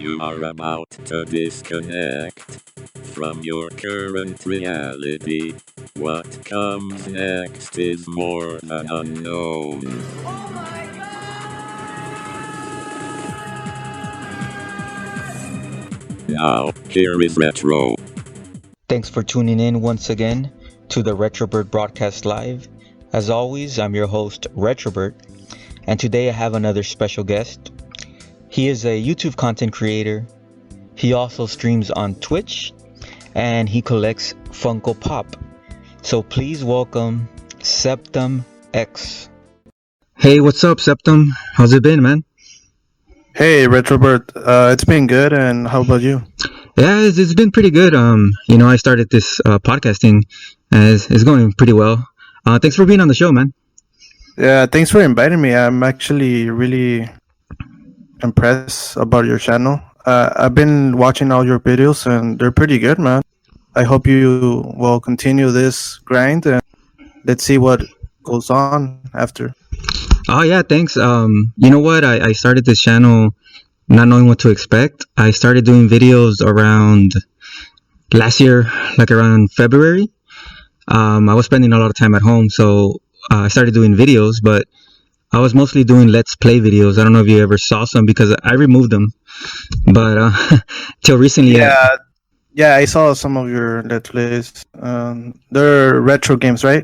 You are about to disconnect from your current reality. What comes next is more than unknown. Now, here is Retro. Thanks for tuning in once again to the Retrobert broadcast live. As always, I'm your host, Retrobert, and today I have another special guest. He is a YouTube content creator. He also streams on Twitch, and he collects Funko Pop. So please welcome SeptumX. Hey, what's up, Septum? How's it been, man? Hey, Retrobert. It's been good, and how about you? Yeah, it's been pretty good. I started this podcasting, and it's going pretty well. Thanks for being on the show, man. Yeah, thanks for inviting me. I'm actually really impressed about your channel. I've been watching all your videos, and they're pretty good, man. I hope you will continue this grind, and let's see what goes on after. Oh yeah, thanks. You know what? I started this channel not knowing what to expect. I started doing videos around last year, like around February. I was spending a lot of time at home, so I started doing videos, but I was mostly doing Let's Play videos. I don't know if you ever saw some because I removed them, but till recently. Yeah, I saw some of your Let's Plays. They're retro games, right?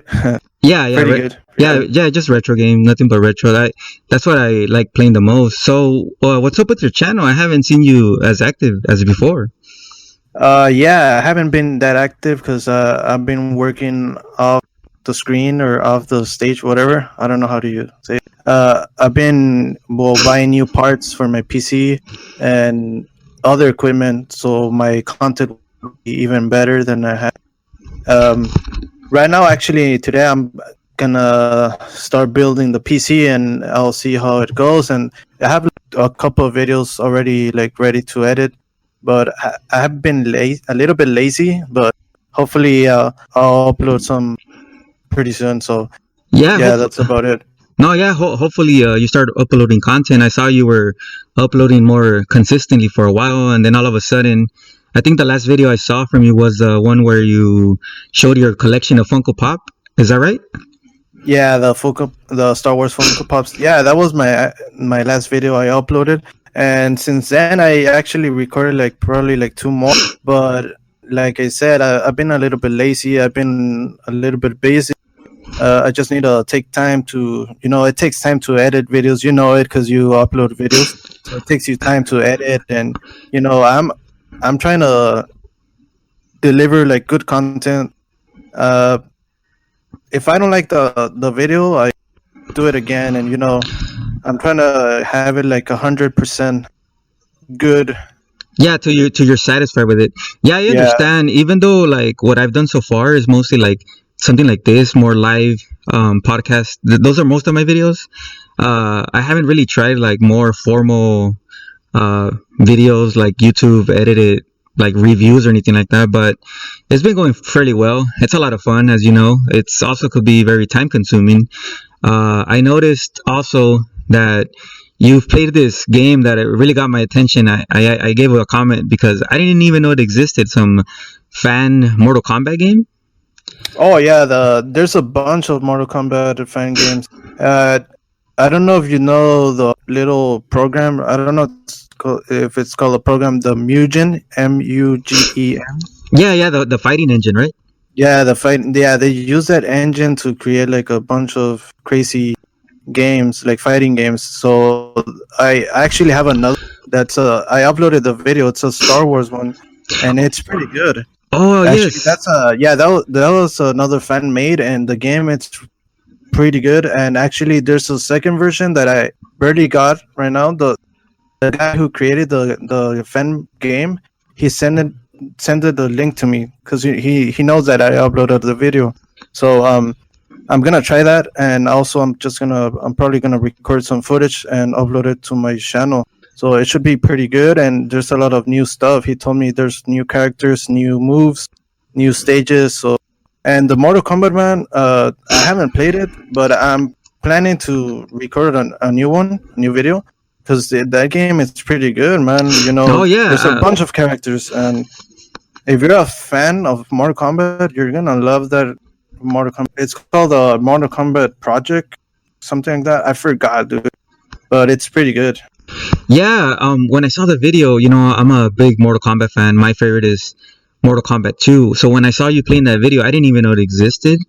Yeah, Pretty good. yeah, just retro game, nothing but retro. That's what I like playing the most. So, what's up with your channel? I haven't seen you as active as before. Yeah, I haven't been that active because I've been working off the screen or off the stage, whatever. I don't know how to say it. I've been buying new parts for my PC and other equipment, so my content will be even better than I had. Right now, actually, today I'm gonna start building the PC, and I'll see how it goes. And I have a couple of videos already ready to edit, but I have been a little bit lazy. But hopefully, I'll upload some pretty soon. So yeah, that's about it. No, yeah. Hopefully, you start uploading content. I saw you were uploading more consistently for a while, and then all of a sudden, I think the last video I saw from you was the one where you showed your collection of Funko Pop. Is that right? Yeah, the Star Wars Funko Pops. Yeah, that was my last video I uploaded, and since then I actually recorded probably 2 more. But like I said, I've been a little bit lazy. I've been a little bit busy. I just need to take time to, it takes time to edit videos. You know it because you upload videos, so it takes you time to edit. And I'm trying to deliver good content. If I don't like the video, I do it again, and I'm trying to have it 100% good. Yeah, till you're satisfied with it. Yeah, I understand. Even though what I've done so far is mostly something like this, more live podcast. Those are most of my videos. I haven't really tried more formal videos like YouTube edited reviews or anything like that, but it's been going fairly well. It's a lot of fun, as you know. It's also could be very time consuming. I noticed also that you've played this game that it really got my attention. I gave a comment because I didn't even know it existed. Some fan Mortal Kombat game. Oh yeah, there's a bunch of Mortal Kombat fan games. I don't know if you know the little program. I don't know if it's called a program. The Mugen, Mugen. Yeah, the fighting engine, right? Yeah, they use that engine to create a bunch of crazy games, fighting games. So I actually have another I uploaded the video. It's a Star Wars one, and it's pretty good. Oh actually, yes, that was another fan made, and the game it's pretty good. And actually, there's a second version that I barely got right now. The guy who created the fan game, he sent the link to me because he knows that I uploaded the video. So I'm gonna try that, and also I'm probably gonna record some footage and upload it to my channel. So it should be pretty good, and there's a lot of new stuff. He told me there's new characters, new moves, new stages. So, and the Mortal Kombat man, I haven't played it, but I'm planning to record a new video. because that game is pretty good, man. You know, Oh yeah, there's a bunch of characters, and if you're a fan of Mortal Kombat, you're gonna love that Mortal Kombat. It's called the Mortal Kombat Project, something like that. I forgot, dude, but it's pretty good. yeah. When I saw the video, I'm a big Mortal Kombat fan. My favorite is Mortal Kombat 2. So when I saw you playing that video, I didn't even know it existed.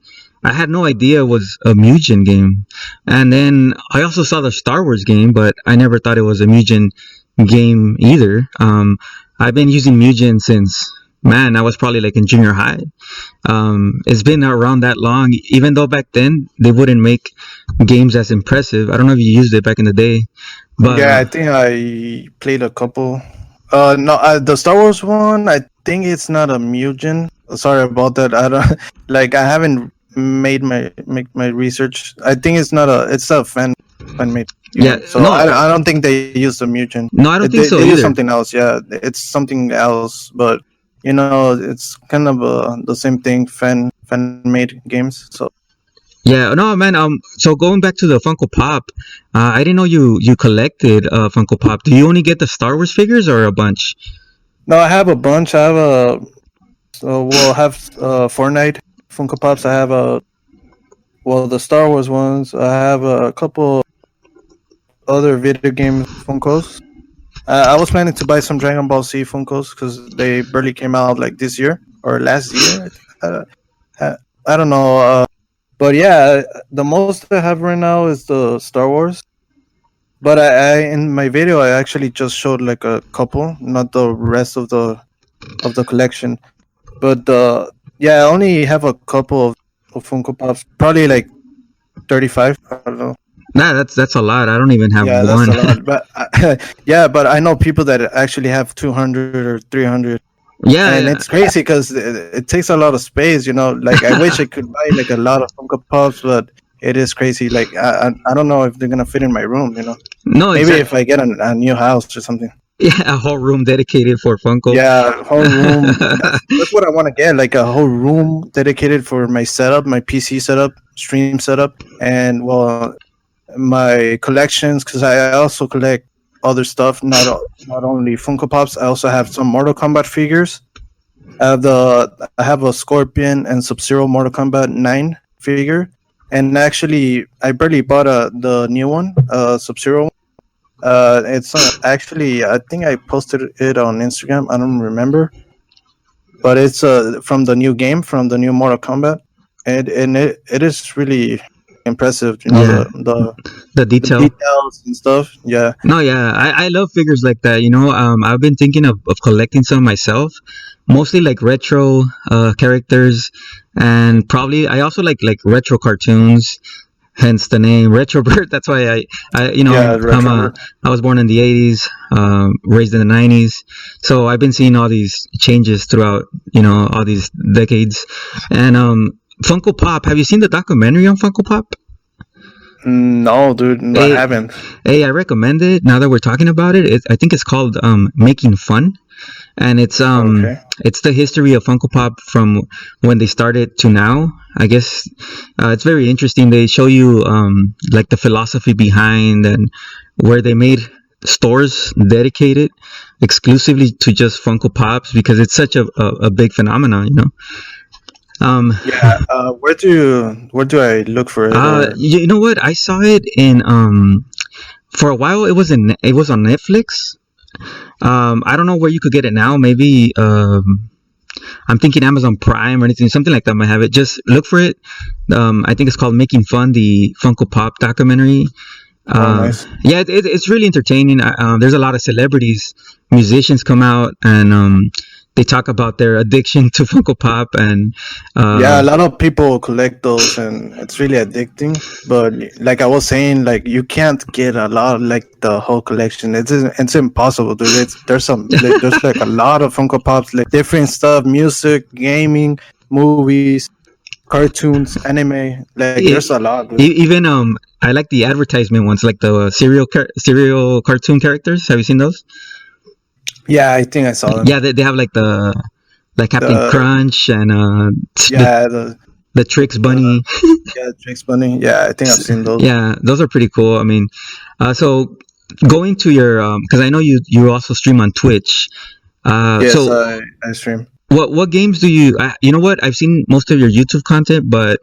I had no idea it was a Mugen game. And then I also saw the Star Wars game, but I never thought it was a Mugen game either. I've been using Mugen since, man, I was probably like in junior high. It's been around that long, even though back then they wouldn't make games as impressive. I don't know if you used it back in the day. But Yeah, I think I played a couple. No, the Star Wars one. I think it's not a Mugen. Sorry about that. I don't like. I haven't made my research. I think it's not a. It's a fan made. yeah, So no, I don't think they use the Mugen. no, I don't think so They use either. something else. Yeah, it's something else. But it's kind of the same thing. Fan made games. So Yeah, no, man. So going back to the Funko Pop, I didn't know you collected Funko Pop. Do you only get the Star Wars figures or a bunch? no, I have a bunch. I have a. So we'll have Fortnite Funko Pops. I have the Star Wars ones. I have a couple other video game Funkos. I was planning to buy some Dragon Ball Z Funkos because they barely came out like this year or last year. I think. I don't know. But yeah, the most I have right now is the Star Wars. But I in my video I actually just showed like a couple, not the rest of the collection. But yeah, I only have a couple of Funko Pops. Probably like 35. I don't know. Nah, that's a lot. I don't even have Yeah, one. that's a lot. But yeah, but I know people that actually have 200 or 300. Yeah, And it's crazy because it takes a lot of space, Like I wish I could buy like a lot of Funko Pops, but it is crazy. Like I don't know if they're gonna fit in my room, no, Maybe exactly. if I get a new house or something. Yeah, a whole room dedicated for Funko. Yeah, whole room. That's what I want to get. Like a whole room dedicated for my setup, my PC setup, stream setup, and my collections. Because I also collect other stuff, not only Funko Pops. I also have some Mortal Kombat figures. I have a Scorpion and Sub-Zero Mortal Kombat 9 figure, and actually I barely bought the new one, Sub-Zero. It's actually I think I posted it on Instagram. I don't remember, but it's from the new game, from the new Mortal Kombat, and it is really impressive. Yeah. The the detail. details and stuff. Yeah. No, yeah, I love figures like that. I've been thinking of collecting some myself, mostly like retro characters, and probably I also like retro cartoons. Hence the name Retrobert. That's why I was born in the 80s, raised in the 90s. So I've been seeing all these changes throughout, all these decades. And Funko Pop, have you seen the documentary on Funko Pop? No, dude, no, I haven't. Hey, I recommend it. Now that we're talking about it, I think it's called Making Fun. And it's it's the history of Funko Pop from when they started to now. I guess it's very interesting. They show you like the philosophy behind and where they made stores dedicated exclusively to just Funko Pops because it's such a big phenomenon, Yeah. Where do I look for it? You know what? I saw it in for a while. It was on Netflix. I don't know where you could get it now. Maybe I'm thinking Amazon Prime or anything, something like that might have it. Just look for it. I think it's called Making Fun, the Funko Pop documentary. Nice. Yeah, it's really entertaining. There's a lot of celebrities, musicians come out and they talk about their addiction to Funko Pop and yeah, a lot of people collect those and it's really addicting. But like I was saying, like you can't get a lot like the whole collection. It's impossible, dude. There's like a lot of Funko Pops, like different stuff, music, gaming, movies, cartoons, anime. Like there's a lot, dude. Even I like the advertisement ones, like the cereal cartoon characters. Have you seen those? Yeah, I think I saw them. Yeah, they have like Captain Crunch and the Trix Bunny. Yeah, Trix Bunny. Yeah, I think I've seen those. Yeah, those are pretty cool. I mean, so going to your because I know you also stream on Twitch. Yes, So I stream. what games do you? You know what? I've seen most of your YouTube content, but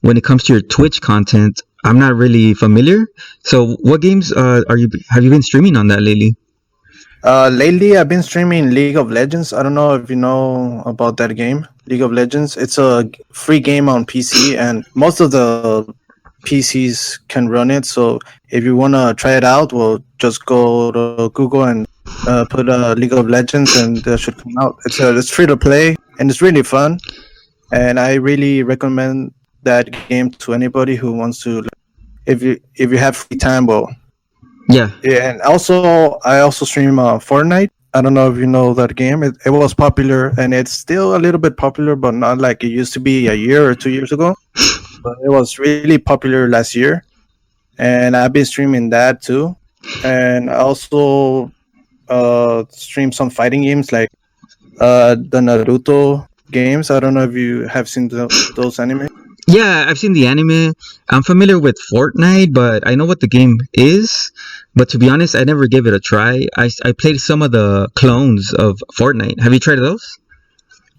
when it comes to your Twitch content, I'm not really familiar. So what games are you have you been streaming on that lately? Lately, I've been streaming League of Legends. I don't know if you know about that game, League of Legends. It's a free game on PC, and most of the PCs can run it. So if you wanna try it out, well, just go to Google and put League of Legends, and that should come out. It's free to play, and it's really fun. And I really recommend that game to anybody who wants to. If you have free time, well, Yeah, yeah, and also I also stream Fortnite. I don't know if you know that game. It was popular, and it's still a little bit popular, but not like it used to be a year or 2 years ago. But it was really popular last year, and I've been streaming that too. And I also stream some fighting games like the Naruto games. I don't know if you have seen those anime. yeah, I've seen the anime. I'm familiar with Fortnite, but I know what the game is. But to be honest, I never gave it a try. I played some of the clones of Fortnite. Have you tried those?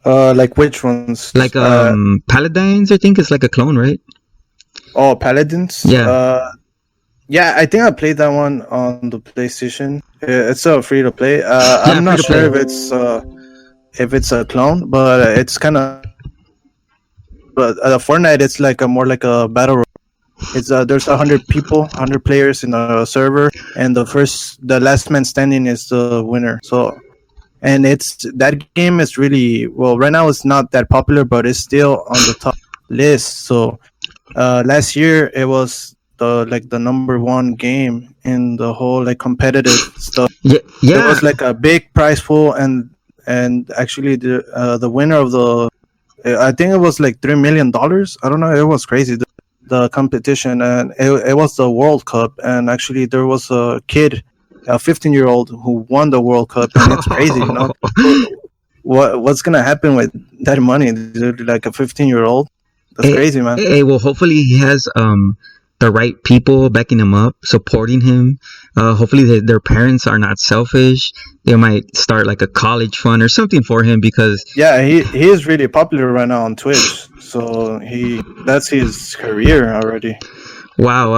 Like which ones? Like Paladines, I think it's like a clone, right? Oh, Paladins. Yeah. Yeah, I think I played that one on the PlayStation. It's free to play. Yeah, I'm free not to sure play. if it's a clone, but it's kind of. But Fortnite, it's like a more like a battle. It's there's 100 people, 100 players in a server, and the last man standing is the winner. So, and it's that game is really well right now. It's not that popular, but it's still on the top list. So, last year it was the number one game in the whole like competitive stuff. Yeah, There yeah. was like a big prize pool, and actually the winner of the I think it was like $3 million. I don't know. It was crazy the competition, and it was the World Cup. And actually, there was a kid, a 15-year-old, who won the World Cup, and it's crazy. You know, what's gonna happen with that money? Dude? Like a 15-year-old, that's crazy, man. Well, hopefully he has the right people backing him up, supporting him. Hopefully their parents are not selfish. They might start like a college fund or something for him because Yeah, he is really popular right now on Twitch. So that's his career already. wow,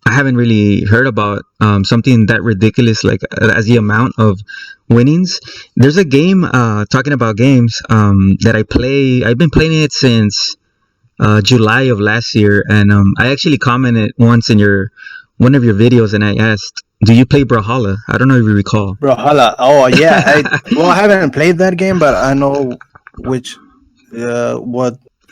I haven't really heard about something that ridiculous like as the amount of winnings. There's a game talking about games that I play. I've been playing it since July of last year, and I actually commented once in one of your videos, and I asked, "Do you play Brawlhalla?" I don't know if you recall. Brawlhalla. Oh yeah. I haven't played that game, but I know which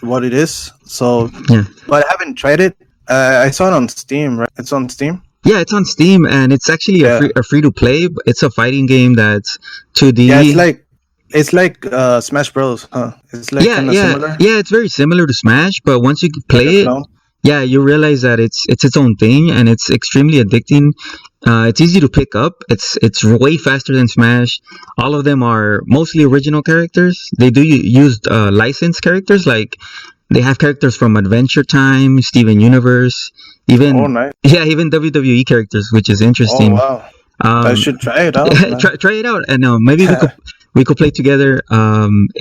what it is. So, Yeah. but I haven't tried it. I saw it on Steam. Right? It's on Steam. Yeah, it's on Steam, and it's actually Yeah. a free to play. It's a fighting game that's 2D. Yeah, it's like Smash Bros. Huh? It's like kind of similar. Yeah. It's very similar to Smash, but once you play Like a it, clone. yeah, you realize that it's its own thing, and it's extremely addicting. It's easy to pick up. It's way faster than Smash. All of them are mostly original characters. They do use licensed characters, like they have characters from Adventure Time, Steven Universe, even Oh, nice. yeah, even WWE characters, which is Oh interesting. wow. I should try it out. Man. try it out, and maybe we could play together.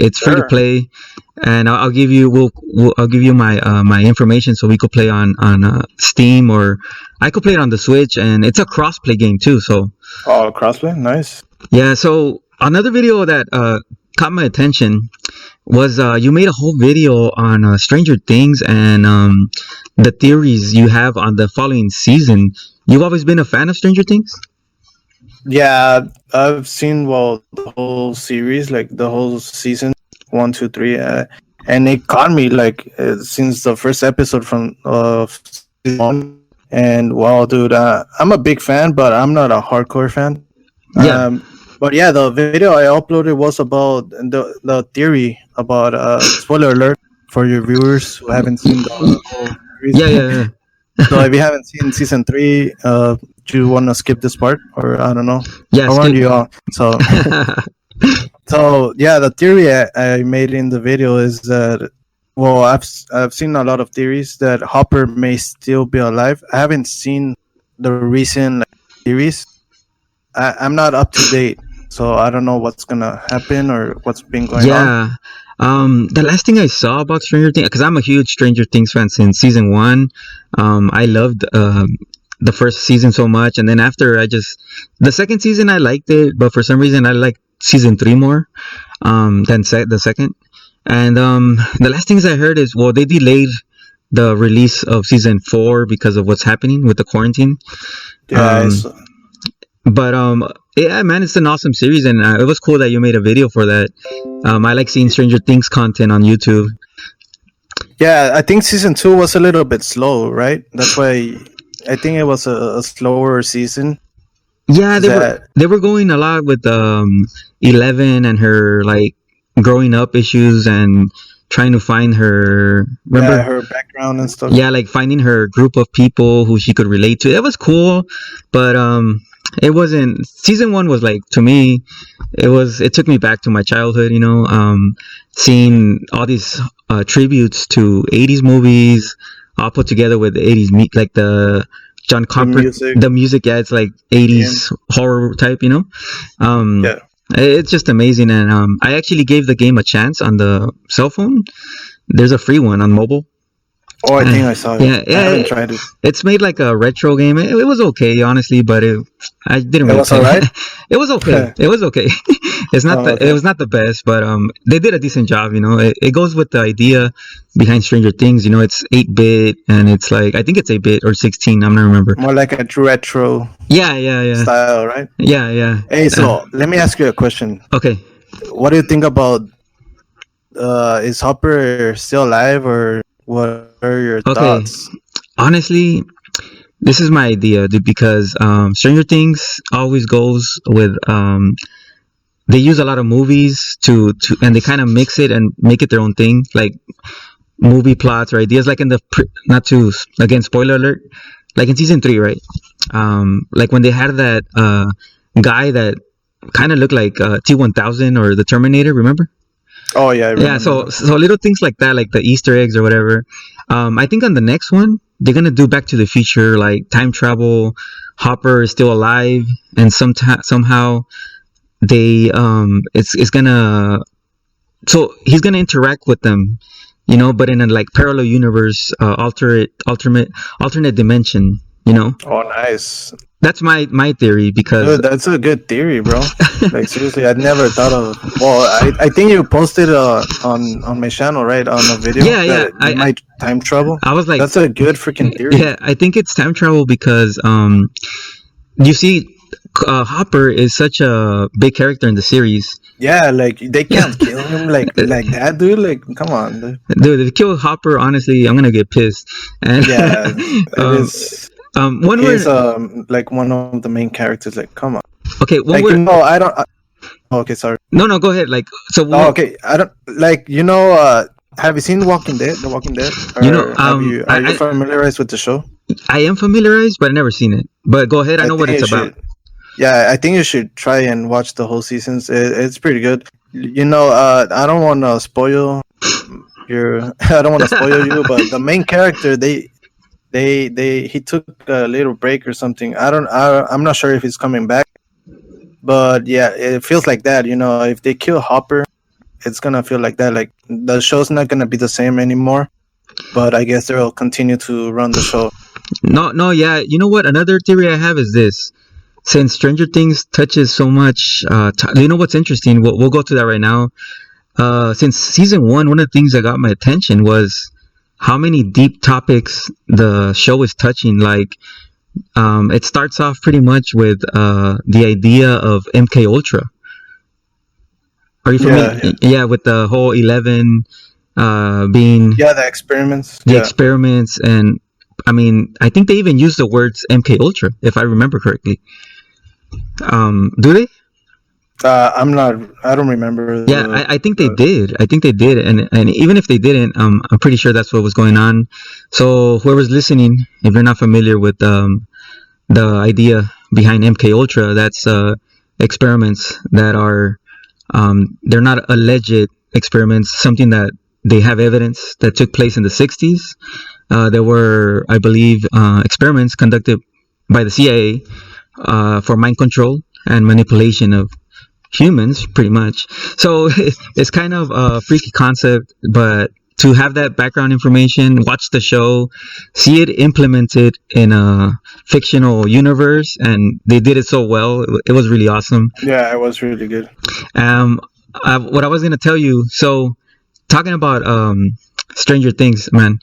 It's free to Sure. play, and I'll give you I'll give you my information so we could play on Steam, or I could play it on the Switch, and it's a cross-play game too. So Oh, crossplay. Nice. yeah. So another video that caught my attention was you made a whole video on Stranger Things and the theories you have on the following season. You've always been a fan of Stranger Things? Yeah, I've seen the whole series, like the whole season 1, 2, 3, and it caught me like since the first episode from season 1. And wow, dude, I'm a big fan, but I'm not a hardcore fan. Yeah. But yeah, the video I uploaded was about the theory about spoiler alert for your viewers who haven't seen the whole series. Yeah. So if you haven't seen season 3, do you want to skip this part, or I don't know? Yeah, I warned skip. you all. So yeah, the theory I made in the video is that I've seen a lot of theories that Hopper may still be alive. I haven't seen the recent series. I'm not up to date, so I don't know what's gonna happen or what's been going on. Yeah. The last thing I saw about Stranger Things, because I'm a huge Stranger Things fan since season one. I loved the first season so much, and then after the second season I liked it, but for some reason I liked season 3 more than the second. And the last things I heard is, well, they delayed the release of season 4 because of what's happening with the quarantine. Yeah, But yeah, man, it's an awesome series, and it was cool that you made a video for that. I like seeing Stranger Things content on YouTube. yeah. I think season 2 was a little bit slow, right? That's why I think it was a slower season. Yeah, they were going a lot with 11 and her like growing up issues and trying to find her. Remember her background and stuff. Yeah, like finding her group of people who she could relate to. It was cool, but it wasn't. Season 1 was like, to me, it took me back to my childhood. Seeing all these tributes to 80s movies all put together with the 80s like the John Carpenter, the music. Yeah, it's like 80s horror type. Yeah. It's just amazing, and I actually gave the game a chance on the cell phone. There's a free one on mobile. Oh, I think I saw it. Yeah, I haven't tried it. It's made like a retro game. It was okay, honestly, but I didn't really. It was alright. It was okay. It was okay. It's not it was not the best, but they did a decent job. It goes with the idea behind Stranger Things. It's 8-bit, and it's like, I think it's 8-bit or 16. I'm not remember. More like a retro. Yeah. Style, right? Yeah. Hey, so let me ask you a question. Okay. What do you think about? Is Hopper still alive, or what are your thoughts? Honestly, this is my idea, dude, because Stranger Things always goes with they use a lot of movies to and they kind of mix it and make it their own thing, like movie plots or ideas, like in the not to, again, spoiler alert, like in season 3, right? Like when they had that guy that kind of looked like T-1000 or the Terminator, remember? Oh yeah, I remember. Yeah. So little things like that, like the Easter eggs or whatever. I think on the next one they're gonna do Back to the Future, like time travel. Hopper is still alive, and somehow they it's gonna, so he's gonna interact with them, but in a like parallel universe, alternate dimension. Oh, nice. That's my theory, because Dude, that's a good theory, bro. Like, seriously, I'd never thought of. Well, I think you posted on my channel, right, on a video. Yeah. I might time travel. I was like, that's a good freaking theory. Yeah, I think it's time travel because you see, Hopper is such a big character in the series. Yeah, like they can't kill him like that, dude. Like, come on, dude. Dude, if they kill Hopper, honestly, I'm gonna get pissed. And yeah, it is. He's like one of the main characters. Like, come on. Okay, like, I don't. Okay, sorry. No, go ahead. Like, so. Okay, I don't like. Have you seen The Walking Dead? Or are you familiarized with the show? I am familiarized, but I've never seen it. But go ahead. I know what it's about. Yeah, I think you should try and watch the whole seasons. It's pretty good. I don't want to spoil I don't want to spoil you, but the main character, he took a little break or something. I'm not sure if he's coming back, but yeah, it feels like that. If they kill Hopper, it's gonna feel like that. Like, the show's not gonna be the same anymore, but I guess they'll continue to run the show. No, yeah. You know what? Another theory I have is this: since Stranger Things touches so much, you know what's interesting? We'll go to that right now. Since season 1, one of the things that got my attention was how many deep topics the show is touching. Like, it starts off pretty much with the idea of MK Ultra. Are you familiar? Yeah, with the whole 11 being... Yeah, the experiments. The experiments, and I mean, I think they even use the words MK Ultra, if I remember correctly. Do they? I don't remember. Yeah, I think they did. And even if they didn't, I'm pretty sure that's what was going on. So whoever's listening, if you're not familiar with the idea behind MK Ultra, that's experiments that are they're not alleged experiments, something that they have evidence that took place in the 60s. There were, I believe, experiments conducted by the CIA for mind control and manipulation of humans, pretty much. So it's kind of a freaky concept, but to have that background information, watch the show, see it implemented in a fictional universe, and they did it so well. It was really awesome. Yeah, it was really good. What I was gonna tell you. So, talking about Stranger Things, man.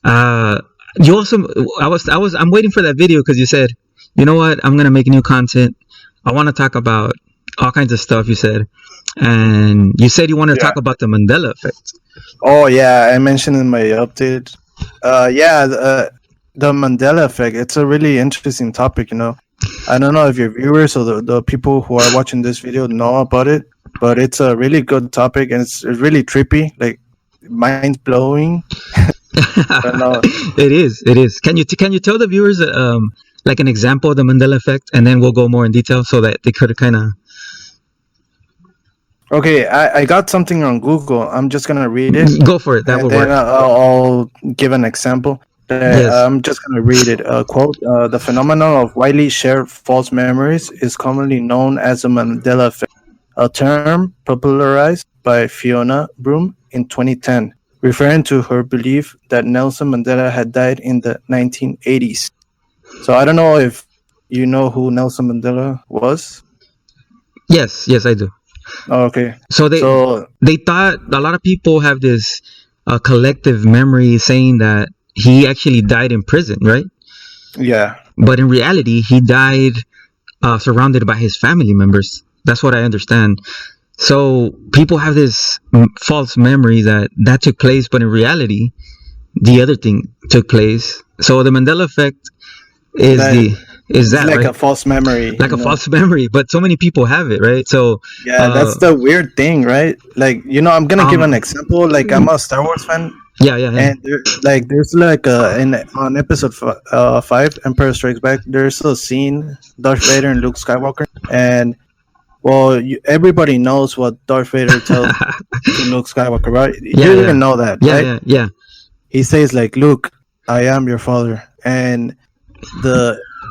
You also, I'm waiting for that video because you said, you know what, I'm gonna make new content. I want to talk about all kinds of stuff. You said, and you said you wanted to talk about the Mandela effect. Oh yeah, I mentioned in my update. The Mandela effect. It's a really interesting topic. You know, I don't know if your viewers or the people who are watching this video know about it, but it's a really good topic and it's really trippy, like mind blowing. I don't know. It is. Can you tell the viewers like an example of the Mandela effect, and then we'll go more in detail so that they could kind of. Okay, I got something on Google. I'm just gonna read it. Go for it. That will work. I'll give an example. Yes. I'm just gonna read it. Quote: the phenomenon of widely shared false memories is commonly known as the Mandela effect, a term popularized by Fiona Broom in 2010, referring to her belief that Nelson Mandela had died in the 1980s. So I don't know if you know who Nelson Mandela was. Yes, I do. Oh, okay. So they thought a lot of people have this collective memory saying that he actually died in prison, right? Yeah. But in reality, he died surrounded by his family members. That's what I understand. So people have this false memory that took place, but in reality, the other thing took place. So the Mandela effect is that like right? a false memory, like a false memory, but so many people have it, right? So yeah, that's the weird thing, right? Like, you know, I'm gonna give an example. Like, I'm a Star Wars fan. Yeah. And there's like on episode 5, Empire Strikes Back, there's a scene, Darth Vader and Luke Skywalker, and well, everybody knows what Darth Vader tells to Luke Skywalker, right? You didn't know that, right? Yeah. He says like, "Luke, I am your father," and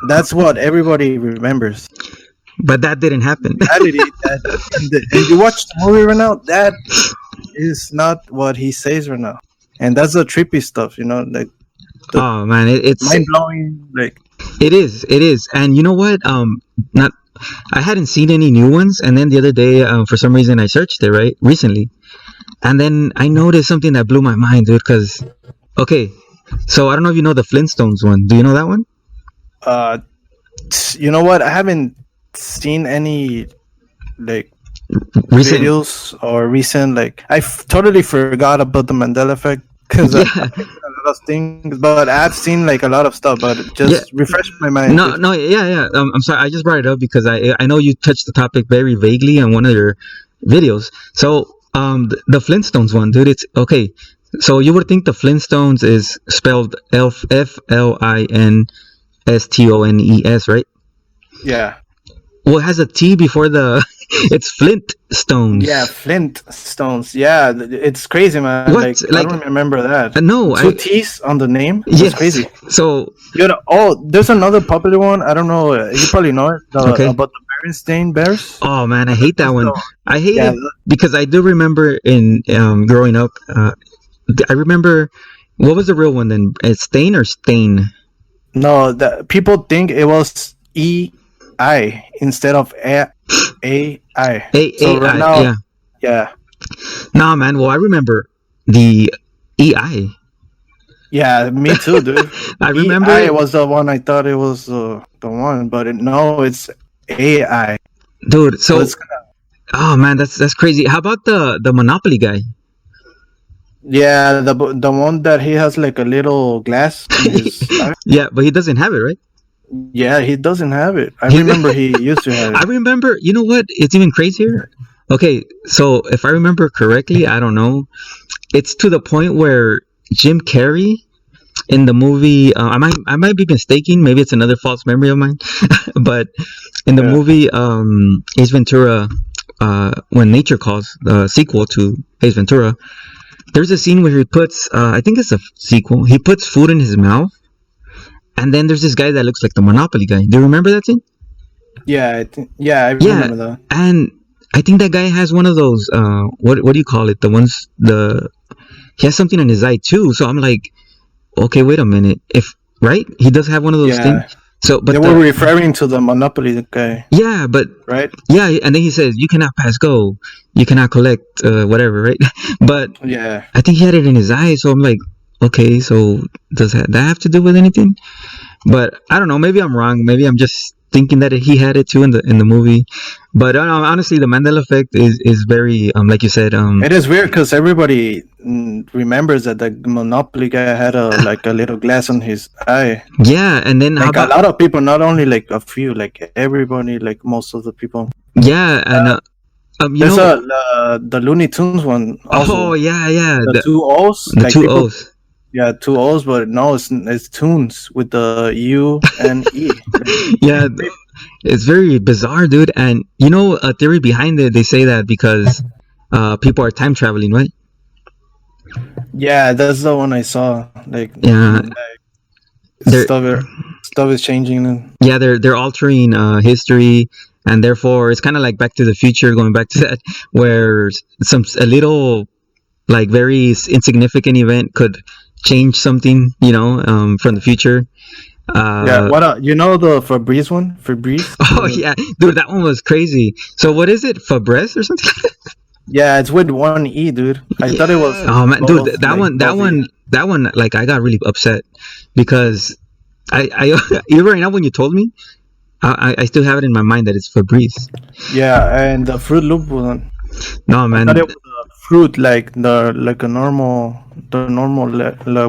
that's what everybody remembers. But that didn't happen. And you watch the movie right now, that is not what he says right now. And that's the trippy stuff, you know, like oh man, it's mind blowing. Like it is. And you know what? I hadn't seen any new ones, and then the other day, for some reason, I searched it right recently, and then I noticed something that blew my mind, dude. Because okay, so I don't know if you know the Flintstones one. Do you know that one? You know what? I haven't seen any like recent videos or recent. Like I totally forgot about the Mandela effect because I've seen a lot of things, but I've seen like a lot of stuff. But just refresh my mind. Yeah. I'm sorry. I just brought it up because I know you touched the topic very vaguely on one of your videos. So the Flintstones one, dude. It's okay. So you would think the Flintstones is spelled FLINSTONES, right? Yeah. Well, it has a T before the. It's Flintstones. Yeah, Flintstones. Yeah, it's crazy, man. What? I don't remember that. No, two T's on the name. Yes. That's crazy. So there's another popular one. I don't know. You probably know it. About the Berenstain Bears. Oh man, I hate that one. I hate it because I do remember in growing up. I remember what was the real one then? It's Stain or Stain? No, people think it was EI instead of AI. So right now, yeah. Nah, man. Well, I remember the EI. Yeah, me too, dude. I remember EI was the one. I thought it was the one, but it's AI. Dude, so oh man, that's crazy. How about the Monopoly guy? Yeah, the one that he has like a little glass in his yeah, but he doesn't have it, right? Yeah, he doesn't have it. I remember he used to have it. I remember, you know what? It's even crazier. Okay, so if I remember correctly, I don't know. It's to the point where Jim Carrey in the movie, I might be mistaken. Maybe it's another false memory of mine. But in the movie Ace Ventura, When Nature Calls, the sequel to Ace Ventura, there's a scene where he puts, I think it's a sequel, he puts food in his mouth. And then there's this guy that looks like the Monopoly guy. Do you remember that scene? Yeah, I remember that. And I think that guy has one of those. What do you call it? The ones he has something in his eye too. So I'm like, okay, wait a minute. If right, he does have one of those things. So, but they were referring to the Monopoly guy. Yeah, but right. Yeah, and then he says you cannot pass go, you cannot collect whatever, right? But yeah, I think he had it in his eye. So I'm like, okay, so does that have to do with anything? But I don't know. Maybe I'm wrong. Maybe I'm just thinking that he had it too in the movie. But honestly, the Mandela effect is very like you said. It is weird because everybody remembers that the Monopoly guy had a little glass on his eye. Yeah, and then like a lot of people, not only like a few, like everybody, like most of the people. Yeah, and there's the Looney Tunes one. Also. Oh yeah, the two O's. The two O's. Yeah, two O's, but no, it's tunes with the U and E. Yeah, it's very bizarre, dude. And you know, a theory behind it, they say that because people are time traveling, right? Yeah, that's the one I saw. Yeah, stuff is changing. Yeah, they're altering history, and therefore it's kind of like Back to the Future, going back to that, where a little like very insignificant event could change something, from the future. What you know the Febreze one? Febreze? Oh yeah, dude, that one was crazy. So what is it? Febreze or something? Yeah, it's with one E, dude. I thought it was. Oh man, dude, that one, like I got really upset because I even right now when you told me, I still have it in my mind that it's Febreze. Yeah, and the Fruit Loop one. No man, I thought it was fruit like a normal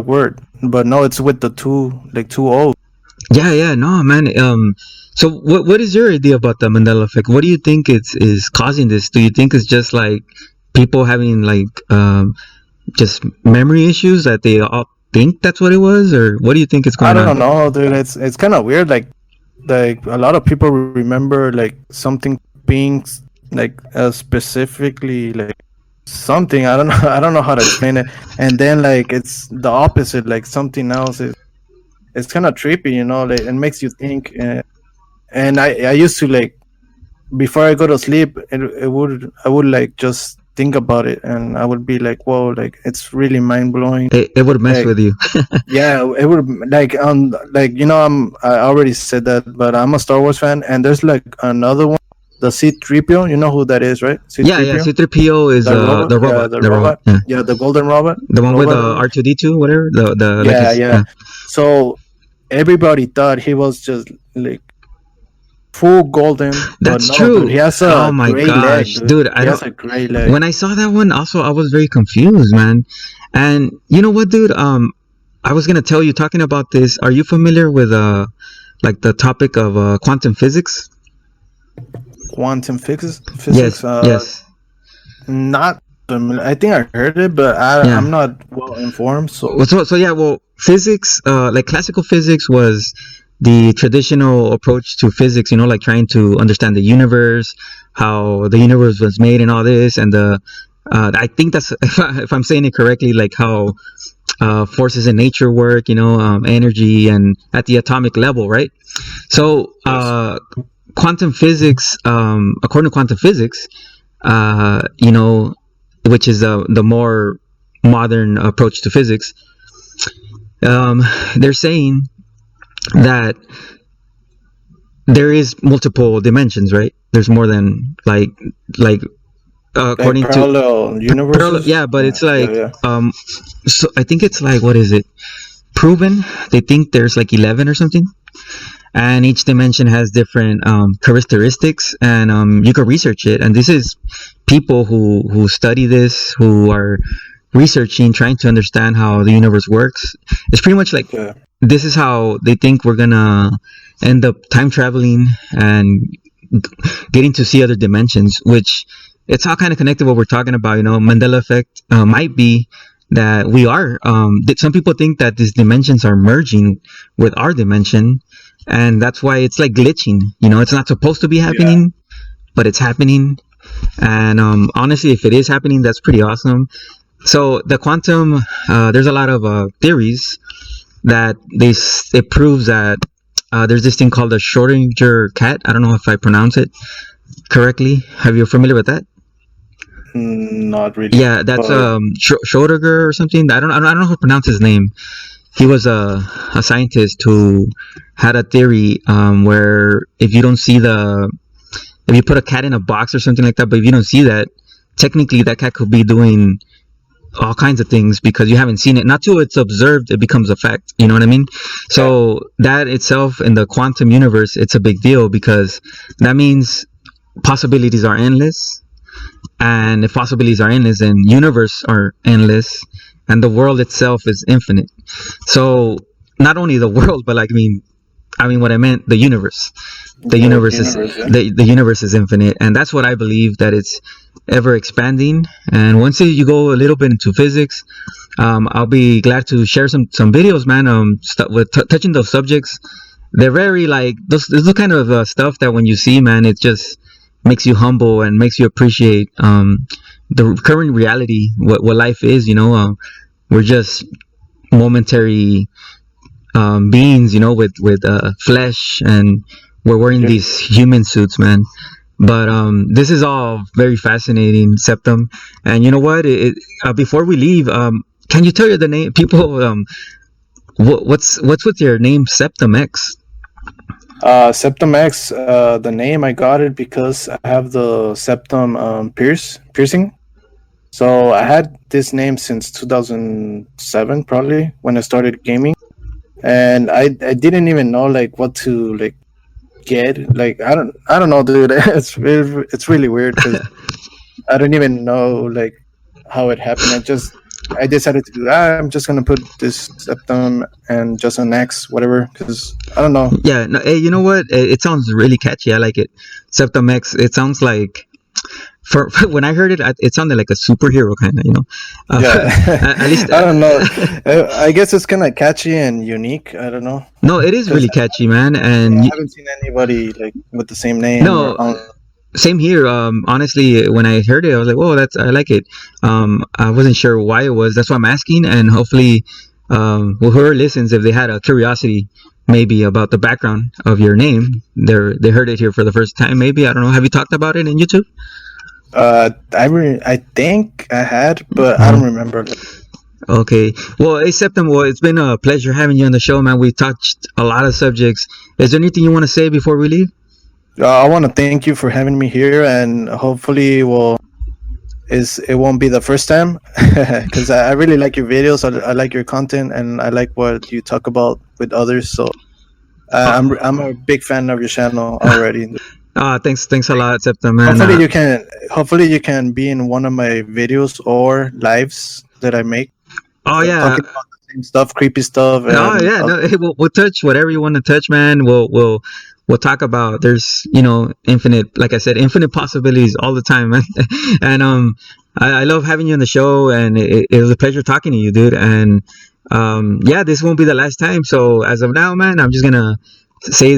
word, but no, it's with the two O's. Yeah, no man. So what is your idea about the Mandela effect? What do you think is causing this? Do you think it's just like people having like just memory issues that they all think that's what it was, or what do you think is going on? I don't know, dude. It's kind of weird. Like a lot of people remember like something being like specifically like something. I don't know how to explain it. And then like it's the opposite, like something else. It's kind of trippy, like it makes you think. And I used to like before I go to sleep, I would like just think about it, and I would be like, whoa, like it's really mind blowing. It would mess with you. Yeah, it would like I already said that, but I'm a Star Wars fan, and there's like another one, the C-3PO. You know who that is, right? C-3PO? Yeah. C-3PO is the robot. The robot. Yeah, the golden robot. The one with R2D2, whatever. Yeah. So everybody thought he was just like full golden. That's true. Dude, he has a gray leg, dude. He has a gray leg. When I saw that one, also I was very confused, man. And you know what, dude? I was gonna tell you, talking about this. Are you familiar with like the topic of quantum physics? Quantum physics? Yes. Not familiar. I think I heard it, but I'm not well informed. So yeah. Well, physics, like classical physics, was the traditional approach to physics, like trying to understand the universe, how the universe was made and all this. And I think that's, if I'm saying it correctly, like how forces in nature work, energy and at the atomic level, right? So quantum physics, according to quantum physics, which is the more modern approach to physics, they're saying that there is multiple dimensions, right? There's more than like according to parallel universes. Yeah, but it's like so I think it's like, what is it? Proven. They think there's like 11 or something, and each dimension has different characteristics, and you can research it. And this is people who study this, who are researching, trying to understand how the universe works. It's pretty much like this is how they think we're gonna end up time traveling and getting to see other dimensions, which it's all kind of connected what we're talking about. Mandela effect might be that we are some people think that these dimensions are merging with our dimension, and that's why it's like glitching. It's not supposed to be happening, but it's happening. And honestly, if it is happening, that's pretty awesome. So the quantum, there's a lot of theories that it proves that there's this thing called a Schrodinger cat. I don't know if I pronounce it correctly. Have you familiar with that? Not really. Yeah, that's Schrodinger or something. I don't know how to pronounce his name. He was a scientist who had a theory where if you put a cat in a box or something like that, but if you don't see that, technically that cat could be doing all kinds of things because you haven't seen it. Not till it's observed, it becomes a fact. You know what I mean? So that itself in the quantum universe, it's a big deal because that means possibilities are endless. And if possibilities are endless, then universe are endless, and the world itself is infinite. So not only the world, but like I mean what I meant, the universe. The universe is the universe is infinite, and that's what I believe, that it's ever expanding. And once you go a little bit into physics, I'll be glad to share some videos, man. With touching those subjects. They're very like those. This is the kind of stuff that when you see, man, it just makes you humble and makes you appreciate the current reality, what life is. You know, we're just momentary beings, you know, with flesh, and we're wearing these human suits, man. But this is all very fascinating, Septum. And you know what? Before we leave, can you tell the name people? What's with your name, SeptumX? SeptumX, the name I got it because I have the septum piercing. So I had this name since 2007, probably when I started gaming, and I didn't even know like what to like get. Like I don't know, dude. It's really weird because I don't even know like how it happened. I decided to do that. I'm just gonna put this septum and just an X, whatever, because I don't know. Yeah, no, hey, you know what? It sounds really catchy. I like it. SeptumX. It sounds like for when I heard it, it sounded like a superhero kind of, you know. At least I don't know. I guess it's kind of catchy and unique. I don't know. No, it is really catchy, man. And I haven't seen anybody like with the same name. No. Same here. Honestly, when I heard it, I was like, "Oh, I like it." I wasn't sure why it was. That's why I'm asking, and hopefully, whoever listens, if they had a curiosity, maybe about the background of your name, they heard it here for the first time. Maybe, I don't know. Have you talked about it in YouTube? I think I had, but I don't remember. Okay. Well, hey, Septum, it's been a pleasure having you on the show, man. We touched a lot of subjects. Is there anything you want to say before we leave? I want to thank you for having me here, and hopefully, it won't be the first time, because I really like your videos. I like your content, and I like what you talk about with others. So I'm a big fan of your channel already. Thanks a lot, Septum, man. Hopefully you can be in one of my videos or lives that I make. Oh yeah, talking about the same stuff, creepy stuff. Oh yeah, no, hey, we'll touch whatever you want to touch, man. We'll talk about. There's infinite, like I said, infinite possibilities all the time, man. And I love having you on the show, and it was a pleasure talking to you, dude. And yeah, this won't be the last time. So as of now, man, I'm just gonna say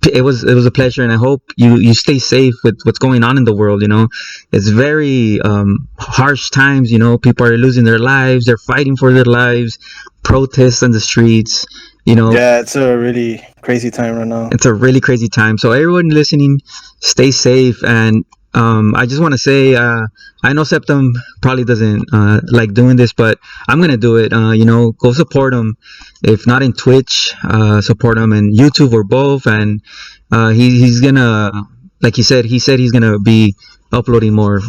it was a pleasure, and I hope you stay safe with what's going on in the world. You know, it's very harsh times. You know, people are losing their lives, they're fighting for their lives, protests on the streets. You know, yeah, it's a really crazy time right now. It's a really crazy time. So everyone listening, stay safe. And I just want to say, I know Septum probably doesn't like doing this, but I'm gonna do it. Go support him. If not in Twitch, support him in YouTube or both. And he's gonna, like he said he's gonna be uploading more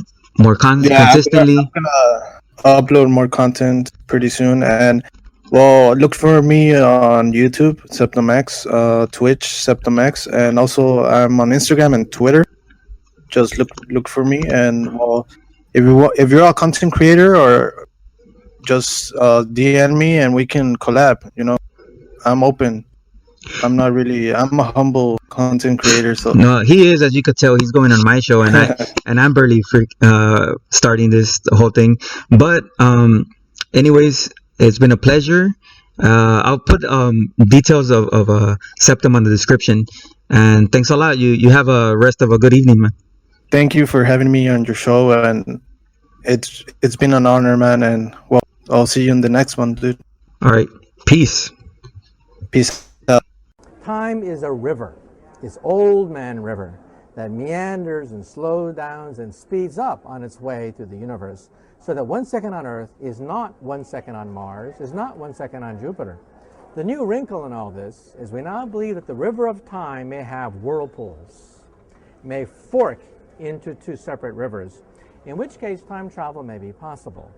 content consistently. I'm gonna upload more content pretty soon. And well, look for me on YouTube, SeptumX, Twitch, SeptumX, and also I'm on Instagram and Twitter. Just look for me, and well, if you're a content creator, or just DM me and we can collab. I'm open. I'm a humble content creator. So no, he is, as you could tell, he's going on my show, and I'm barely starting this whole thing. But anyways, it's been a pleasure. I'll put details of Septum on the description. And thanks a lot. You have a rest of a good evening, man. Thank you for having me on your show, and it's been an honor, man. And well, I'll see you in the next one, dude. All right. Peace. Peace out. Time is a river, this old man river that meanders and slows down and speeds up on its way through the universe, so that 1 second on Earth is not 1 second on Mars, is not 1 second on Jupiter. The new wrinkle in all this is we now believe that the river of time may have whirlpools, may fork into two separate rivers, in which case time travel may be possible.